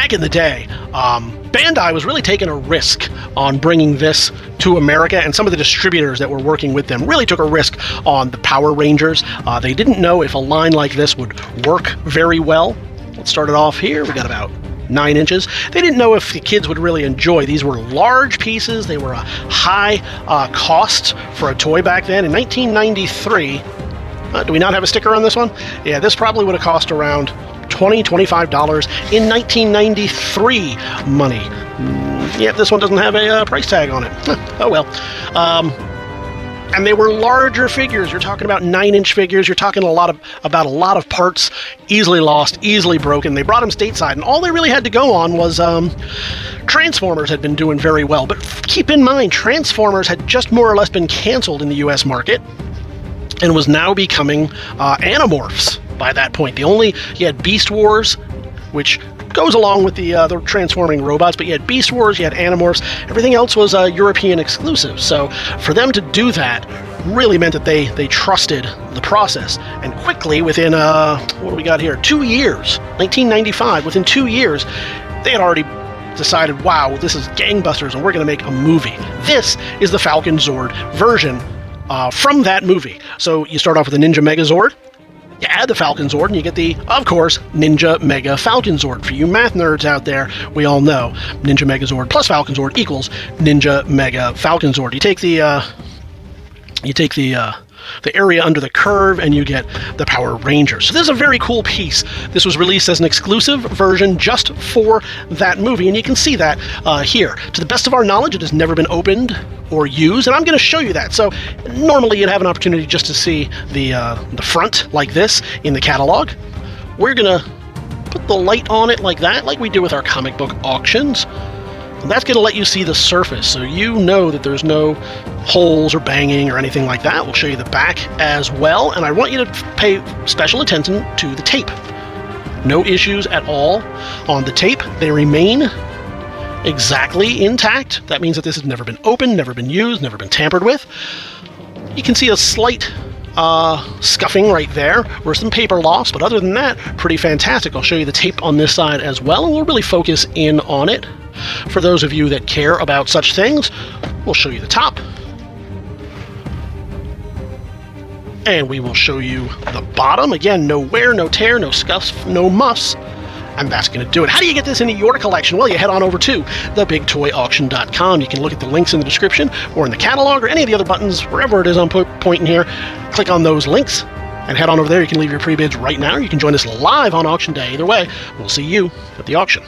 back in the day, Bandai was really taking a risk on bringing this to America, and some of the distributors that were working with them really took a risk on the Power Rangers. They didn't know if a line like this would work very well. Let's start it off here. We got about 9 inches. They didn't know if the kids would really enjoy. These were large pieces. They were a high cost for a toy back then. In 1993, do we not have a sticker on this one? Yeah, this probably would have cost around $20, $25 in 1993 money. Yeah, this one doesn't have a price tag on it. Oh well. And they were larger figures. You're talking about 9-inch figures. You're talking about a lot of parts, easily lost, easily broken. They brought them stateside, and all they really had to go on was Transformers had been doing very well. But keep in mind, Transformers had just more or less been canceled in the U.S. market and was now becoming Animorphs by that point. You had Beast Wars, which goes along with the transforming robots, but you had Beast Wars, you had Animorphs, everything else was European exclusive. So for them to do that really meant that they trusted the process. And quickly, within, what do we got here, 2 years, 1995, within 2 years, they had already decided, wow, this is gangbusters, and we're going to make a movie. This is the Falconzord version from that movie. So you start off with the Ninja Megazord, you add the Falconzord, and you get the, of course, Ninja Mega Falconzord. For you math nerds out there, we all know Ninja Megazord plus Falconzord equals Ninja Mega Falconzord. You take the area under the curve, and you get the Power Rangers. So this is a very cool piece. This was released as an exclusive version just for that movie, and you can see that here. To the best of our knowledge, it has never been opened or used, and I'm going to show you that. So normally you'd have an opportunity just to see the front like this in the catalog. We're going to put the light on it like that, like we do with our comic book auctions. And that's going to let you see the surface, so you know that there's no holes or banging or anything like that. We'll show you the back as well, and I want you to pay special attention to the tape. No issues at all on the tape. They remain exactly intact. That means that this has never been opened, never been used, never been tampered with. You can see a slight scuffing right there, or some paper loss, but other than that, pretty fantastic. I'll show you the tape on this side as well, and we'll really focus in on it. For those of you that care about such things, we'll show you the top. And we will show you the bottom. Again, no wear, no tear, no scuffs, no muffs. And that's going to do it. How do you get this into your collection? Well, you head on over to TheBigToyAuction.com. You can look at the links in the description or in the catalog or any of the other buttons, wherever it is I'm pointing here. Click on those links and head on over there. You can leave your pre-bids right now. You can join us live on auction day. Either way, we'll see you at the auction.